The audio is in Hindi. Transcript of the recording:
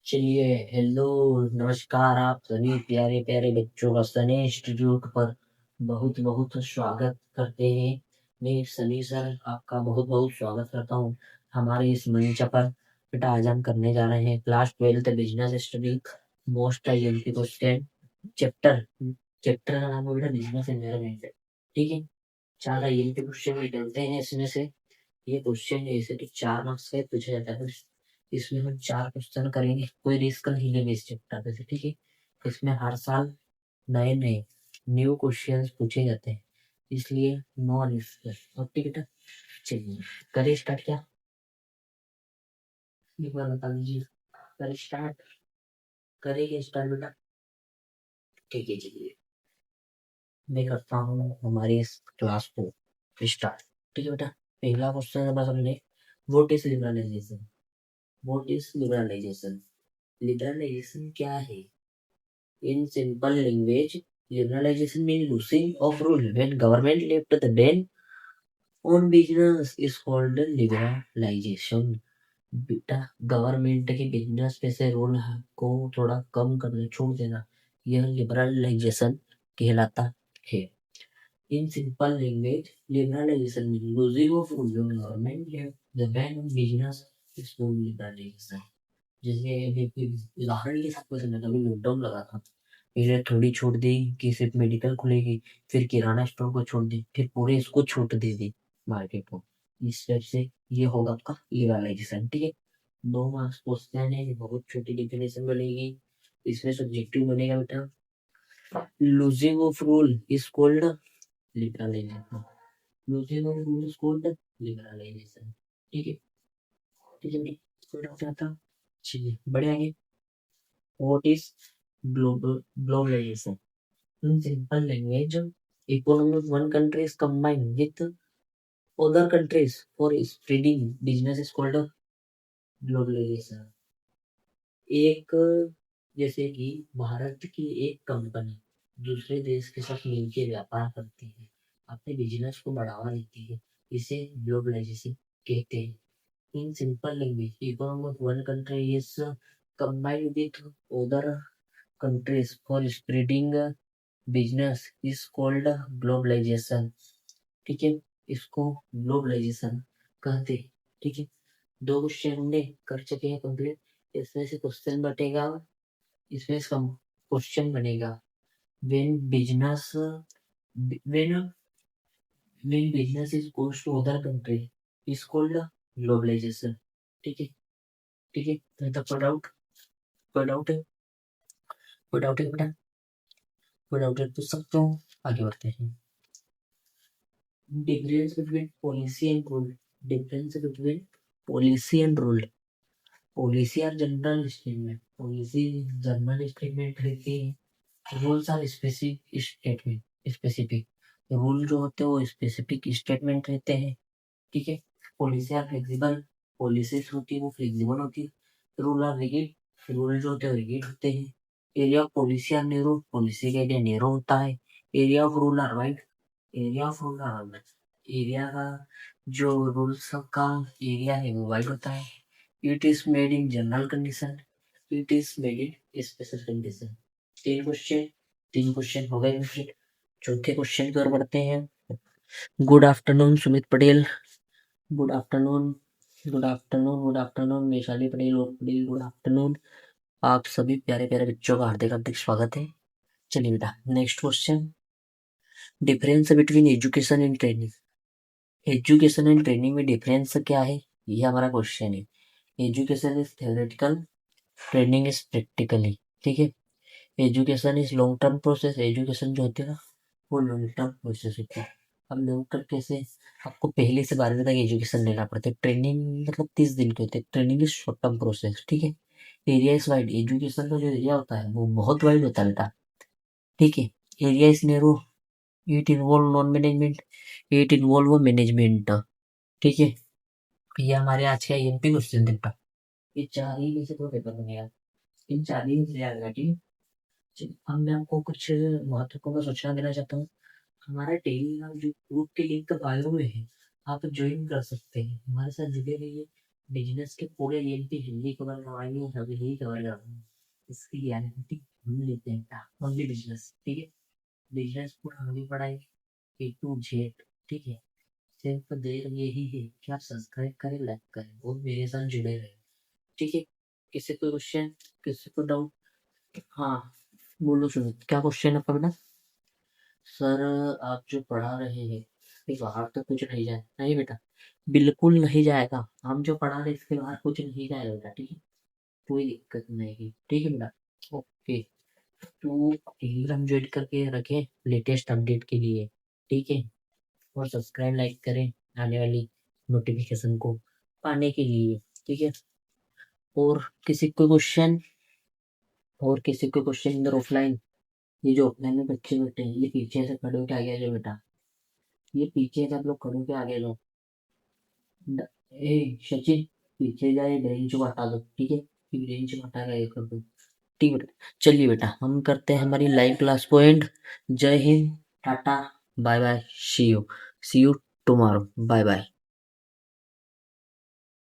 चलिए, हेलो, नमस्कार। आप सभी प्यारे प्यारे बच्चों का सनी इंस्टीट्यूट पर बहुत बहुत स्वागत करते हैं। मैं सनी सर आपका बहुत बहुत स्वागत करता हूँ हमारे इस मंच पर। बेटा, आज हम करने जा रहे हैं class 12th business study most IMP question. Chapter chapter का नाम है बेटा बिजनेस एनवायरनमेंट। ठीक है, 4 आईएमपी क्वेश्चन निकलते हैं इसमें से। ये क्वेश्चन ऐसे तो 4 मार्क्स का पूछा जाता है। इसमें हम 4 क्वेश्चन करेंगे, कोई रिस्क नहीं लेंगे इस चैप्टर से। ठीक है, इसमें हर साल नए नए न्यू क्वेश्चंस पूछे जाते हैं, इसलिए नो रिस्क। और ठीक है, चलिए करें स्टार्ट। क्या एक बार बता दीजिए, करें स्टार्ट? करेंगे स्टार्ट बेटा? ठीक है, चलिए मैं करता हूँ हमारी इस क्लास को स्टार्ट। ठीक है बेटा, पहला क्वेश्चन हमारा समझे। What is liberalisation? What is liberalisation? Liberalisation क्या है? In simple language, liberalization means loosening of rule. When government left the ban on business is called liberalization. बेटा, गवर्नमेंट के बिजनेस पे से रूल को थोड़ा कम करना, छोड़ देना, यह लिबरलाइजेशन कहलाता है। In simple language, liberalisation mean loosing of rule when government left the ban on business is called liberalisation. जैसे अभी उदाहरण के साथ पसंद है, अभी लॉकडाउन लगा था, पहले थोड़ी छूट दी कि सिर्फ मेडिकल खुलेगी, फिर किराना स्टोर को छोड़ दी, फिर पूरे इसको छूट दे दी मार्केट को। इस टाइप से ये होगा आपका लिबरलाइजेशन। ठीक है, 2 मार्क्स क्वेश्चन है, बहुत छोटी डेफिनेशन बनेगी। इसमें सब्जेक्टिव बनेगा बेटा, loosing of rule is called liberalisation. Loosing of rule is called liberalisation. ठीक है, ठीक है, कोई डाउट आता? चलिए बढ़िया है। What is globalisation? In simple language, economy of one country is combined with other countries for spreading business is called globalization. एक, जैसे कि भारत की एक कंपनी दूसरे देश के साथ मिलकर व्यापार करती है, अपने बिजनेस को बढ़ावा देती है, इसे ग्लोबलाइजेशन कहते हैं। In simple language, economy of one country is combined with other countries for spreading business is called globalisation. ठीक है, इसको ग्लोबलाइजेशन कहते हैं। ठीक है, 2 क्वेश्चन हमने कर चुके हैं कंप्लीट। इसमें से क्वेश्चन बटेगा, इसमें से क्वेश्चन बनेगा, when business when when business is goes to other country is called globalisation. ठीक है, ठीक है, तो कोई डाउट? कोई डाउट है? कोई डाउट है बेटा? कोई डाउट है पूछ सकते हो। आगे बढ़ते हैं। Difference between policy and rule. Difference between policy and rule. Policy are general statement. Policy general statement रहती है। Rules are specific statement. Specific. Rule जो होते हैं वो स्पेसिफिक स्टेटमेंट रहते हैं। ठीक है, पॉलिसी आर फ्लेक्सिबल। पॉलिसीज होती है वो फ्लेक्सिबल होती है। Rule are rigid. रूल जो होते हैं रिगिड होते हैं। Area of policy are narrow. Policy का एरिया नैरो होता है। Area of rule are wide. Area of rule are wide. Area का जो रूल्स का एरिया है वो वाइड होता है। It is made in general condition. It is made in special condition. 3 question हो गए कंप्लीट। चौथे क्वेश्चन की ओर बढ़ते हैं। Good afternoon Sumit Patel. Good afternoon. Good afternoon, good afternoon Vaishali Patel और पटेल, गुड आफ्टरनून। आप सभी प्यारे प्यारे बच्चों का हार्दिक हार्दिक स्वागत है। चलिए बेटा, next question. Difference between education and training. Education and training में डिफरेंस क्या है, ये हमारा क्वेश्चन है। Education is theoretical, training is practically. ठीक है, education is long term process. Education जो होती है ना, वो लॉन्ग टर्म प्रोसेस होती है। अब लॉन्ग टर्म कैसे? आपको पहले से 12वीं तक एजुकेशन लेना पड़ता है। ट्रेनिंग मतलब 30 दिन के होते हैं। Training is short term process. ठीक है, एरिया इज वाइड। एजुकेशन का जो एरिया होता है वो बहुत वाइड होता है बेटा। ठीक है, area is narrow. It involve non management. It involve management. ठीक है, ये हमारे आज का एमपी क्वेश्चन थे बेटा। ये 4 ही में से कोई पेपर बनेगा, इन 4 ही में से आएगा। ठीक है, अब मैं आपको कुछ महत्वपूर्ण सूचना देना चाहता हूँ। हमारा टेलीग्राम जो ग्रुप के लिंक बायो में है, आप ज्वाइन कर सकते हैं, हमारे साथ जुड़े रहिए। बिजनेस के पूरे ये भी हिंदी कवर करवाएंगे, सभी यही कवर करवाएंगे, इसकी गारंटी हम लेते हैं। ओनली बिजनेस, ठीक है। बिजनेस पूरा हमें पढ़ाएंगे A to Z, ठीक है। सिर्फ देर यही है कि आप सब्सक्राइब करें, लाइक करें और मेरे साथ जुड़े रहें, ठीक है। किसी को क्वेश्चन, किसी को डाउट? हाँ बोलो, सुनो क्या क्वेश्चन है आपका बेटा? सर आप जो पढ़ा रहे हैं ये बाहर तो कुछ नहीं जाए? नहीं बेटा, बिल्कुल नहीं जाएगा। हम जो पढ़ा रहे इसके बाहर कुछ नहीं जाएगा बेटा, ठीक है। कोई दिक्कत नहीं, ठीक है बेटा। ओके, तो टेलीग्राम ज्वाइन करके रखें लेटेस्ट अपडेट के लिए, ठीक है। और सब्सक्राइब लाइक करें आने वाली नोटिफिकेशन को पाने के लिए, ठीक है। और किसी को क्वेश्चन, और किसी को क्वेश्चन इधर ऑफलाइन, ये जो ऑफलाइन में बच्चे बैठे हैं ये पीछे से खड़े होके आगे आ जाओ बेटा, ये पीछे से आप लोग खड़े होके आगे जाओ। ए सचिन, पीछे जाए बेंच को हटा दो, ठीक है। बेंच को हटा के ये कर दो, ठीक है बेटा। चलिए बेटा हम करते हैं हमारी लाइव क्लास को एंड। जय हिंद, टाटा, bye bye, see you, see you tomorrow, bye bye.